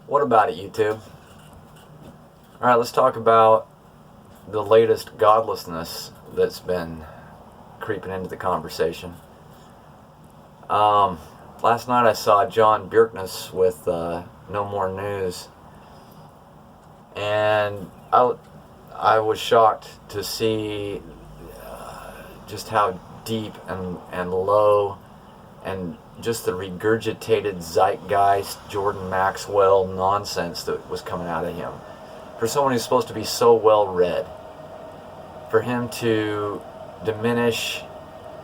What about it, YouTube? Alright, let's talk about the latest godlessness that's been creeping into the conversation. Last night I saw John Bjerknes with No More News, and I was shocked to see just how deep and low and just the regurgitated zeitgeist Jordan Maxwell nonsense that was coming out of him. For someone who's supposed to be so well read, for him to diminish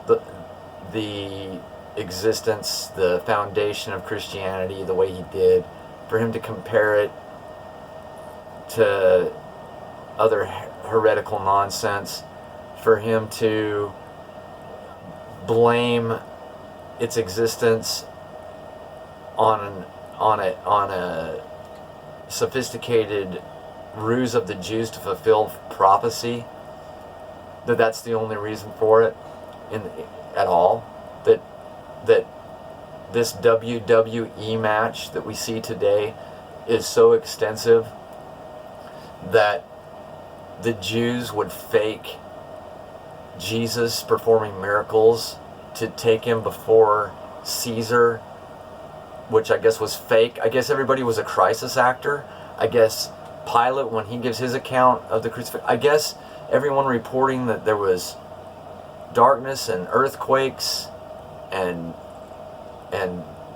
the existence, the foundation of Christianity the way he did, for him to compare it to other heretical nonsense, for him to blame its existence on a sophisticated ruse of the Jews to fulfill prophecy, that's the only reason for it at all, that this WWE match that we see today is so extensive that the Jews would fake Jesus performing miracles to take him before Caesar, which I guess was fake. I guess everybody was a crisis actor. I guess Pilate, when he gives his account of the crucifixion, I guess everyone reporting that there was darkness and earthquakes and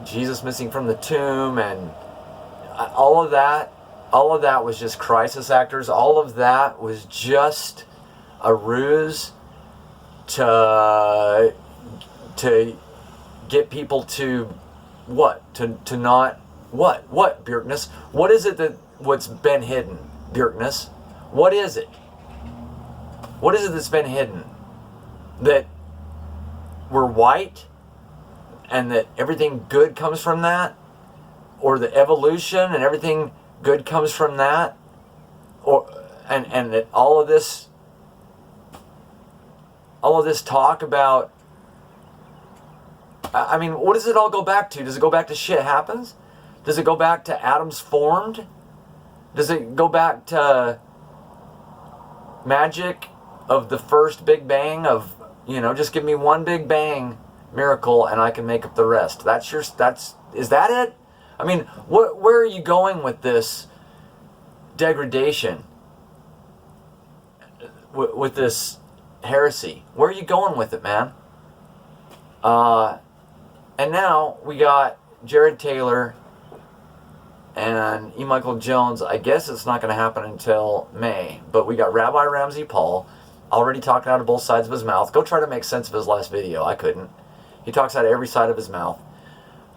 Jesus missing from the tomb, and all of that was just crisis actors. All of that was just a ruse to get people to what? To not what? What, Bjerknes? What is it what's been hidden, Bjerknes? What is it? What is it that's been hidden? That we're white and that everything good comes from that? Or the evolution and everything good comes from that? Or and that all of this talk about, I mean, what does it all go back to? Does it go back to shit happens? Does it go back to atoms formed? Does it go back to magic of the first Big Bang of, just give me one Big Bang miracle and I can make up the rest? Is that it? I mean, where are you going with this degradation? With this heresy? Where are you going with it, man? And now we got Jared Taylor and E. Michael Jones. I guess it's not going to happen until May, but we got Rabbi Ramsey Paul already talking out of both sides of his mouth. Go try to make sense of his last video. I couldn't. He talks out of every side of his mouth.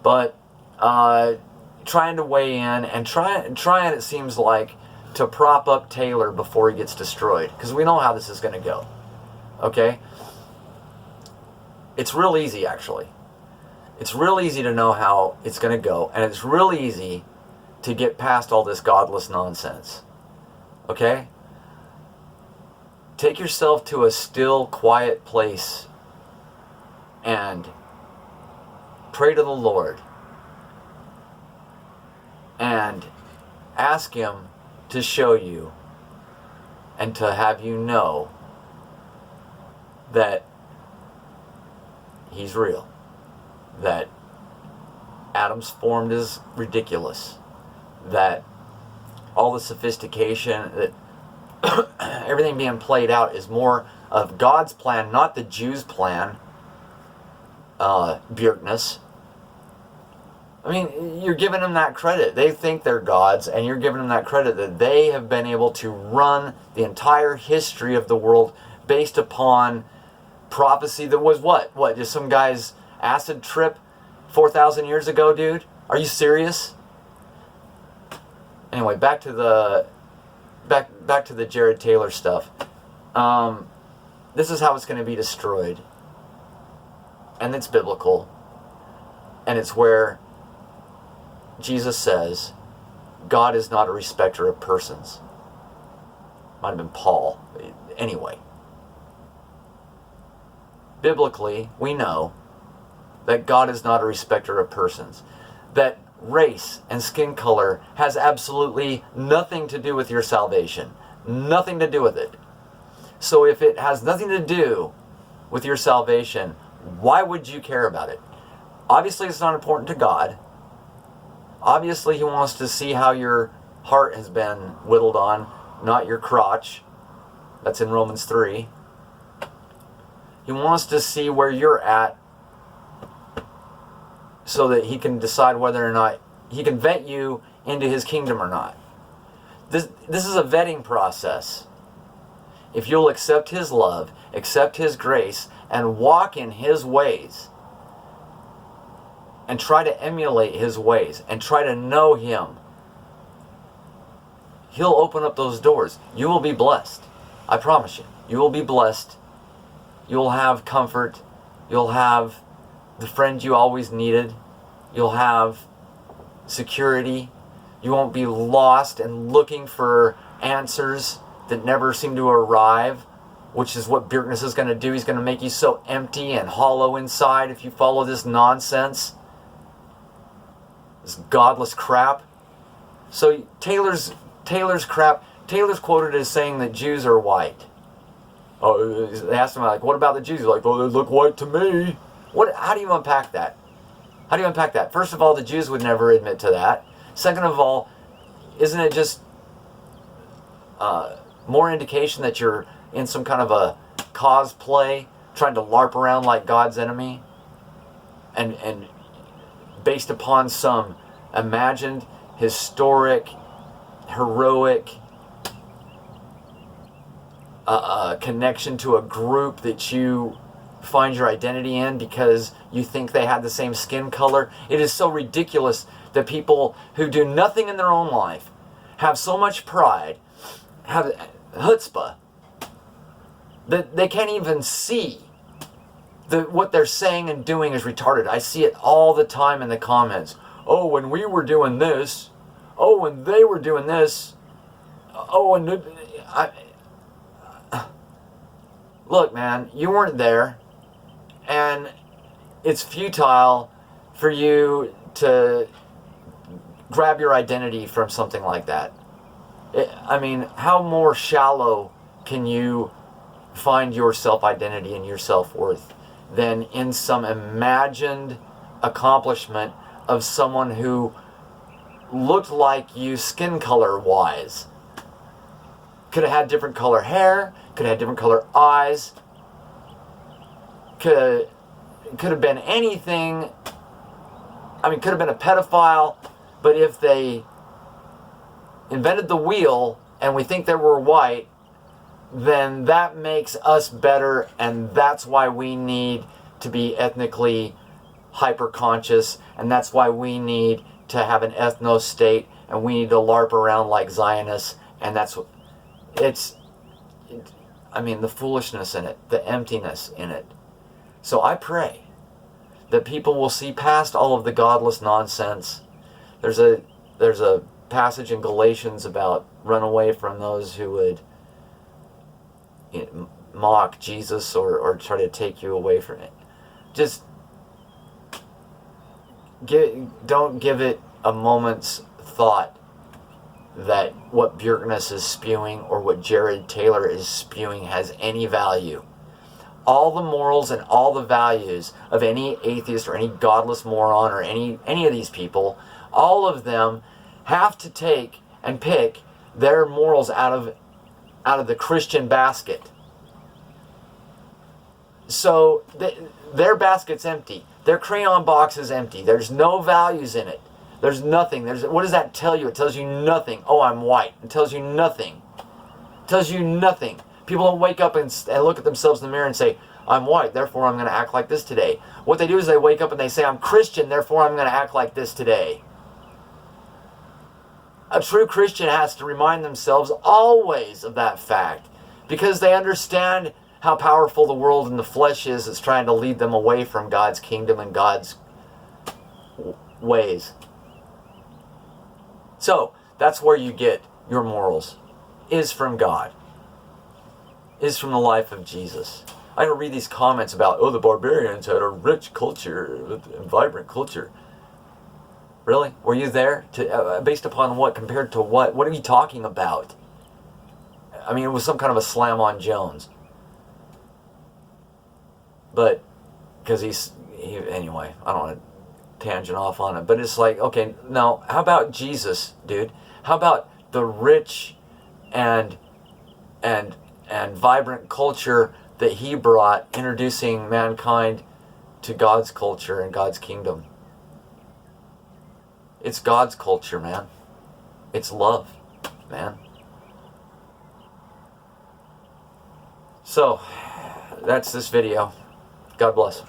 But trying to weigh in and trying, it seems like, to prop up Taylor before he gets destroyed. Because we know how this is going to go. Okay? It's real easy, actually. It's real easy to know how it's going to go. And it's real easy to get past all this godless nonsense. Okay? Take yourself to a still, quiet place and pray to the Lord and ask Him to show you and to have you know that He's real, that atoms formed is ridiculous, that all the sophistication, that everything being played out is more of God's plan, not the Jews' plan, Bjerknes. I mean, you're giving them that credit. They think they're gods, and you're giving them that credit that they have been able to run the entire history of the world based upon prophecy that was what? What, just some guy's acid trip 4,000 years ago, dude? Are you serious? Anyway, back to the Jared Taylor stuff. This is how it's going to be destroyed. And it's biblical. And it's where Jesus says, God is not a respecter of persons. Might have been Paul. Anyway. Biblically, we know that God is not a respecter of persons. That race, and skin color has absolutely nothing to do with your salvation. Nothing to do with it. So if it has nothing to do with your salvation, why would you care about it? Obviously, it's not important to God. Obviously, He wants to see how your heart has been whittled on, not your crotch. That's in Romans 3. He wants to see where you're at so that He can decide whether or not He can vet you into His kingdom or not. This is a vetting process. If you'll accept His love, accept His grace, and walk in His ways, and try to emulate His ways, and try to know Him, He'll open up those doors. You will be blessed. I promise you. You will be blessed. You'll have comfort. You'll have the friend you always needed. You'll have security. You won't be lost and looking for answers that never seem to arrive, which is what Bjerknes is going to do. He's going to make you so empty and hollow inside if you follow this nonsense, this godless crap. So Taylor's crap. Taylor's quoted as saying that Jews are white. Oh, they asked him, like, what about the Jews? He's like, oh, they look white to me. How do you unpack that? How do you unpack that? First of all, the Jews would never admit to that. Second of all, isn't it just more indication that you're in some kind of a cosplay, trying to LARP around like God's enemy? And based upon some imagined, historic, heroic connection to a group that you find your identity in because you think they had the same skin color. It is so ridiculous that people who do nothing in their own life have so much pride, have chutzpah, that they can't even see that what they're saying and doing is retarded. I see it all the time in the comments. Oh, when we were doing this. Oh, when they were doing this. Oh, and look, man, you weren't there, and it's futile for you to grab your identity from something like that. I mean, how more shallow can you find your self-identity and your self-worth than in some imagined accomplishment of someone who looked like you skin color-wise? Could have had different color hair, could have had different color eyes, could have been anything. I mean, could have been a pedophile, but if they invented the wheel and we think that we're white, then that makes us better, and that's why we need to be ethnically hyper-conscious, and that's why we need to have an ethno-state, and we need to LARP around like Zionists, and that's what I mean, the foolishness in it, the emptiness in it. So I pray that people will see past all of the godless nonsense. There's a passage in Galatians about run away from those who would mock Jesus or try to take you away from it. Just don't give it a moment's thought that what Bjerknes is spewing or what Jared Taylor is spewing has any value. All the morals and all the values of any atheist or any godless moron or any of these people, all of them have to take and pick their morals out of the Christian basket. So their basket's empty. Their crayon box is empty. There's no values in it. There's nothing. What does that tell you? It tells you nothing. Oh, I'm white. It tells you nothing. It tells you nothing. People don't wake up and look at themselves in the mirror and say, I'm white, therefore I'm going to act like this today. What they do is they wake up and they say, I'm Christian, therefore I'm going to act like this today. A true Christian has to remind themselves always of that fact, because they understand how powerful the world and the flesh is that's trying to lead them away from God's kingdom and God's ways. So, that's where you get your morals, is from God, is from the life of Jesus. I don't read these comments about, oh, the barbarians had a rich culture and vibrant culture. Really? Were you there? Based upon what? Compared to what? What are you talking about? I mean, it was some kind of a slam on Jones. But, because anyway, I don't want to tangent off on it. But it's like, okay, now, how about Jesus, dude? How about the rich and vibrant culture that he brought, introducing mankind to God's culture and God's kingdom? It's God's culture, man. It's love, man. So, that's this video. God bless.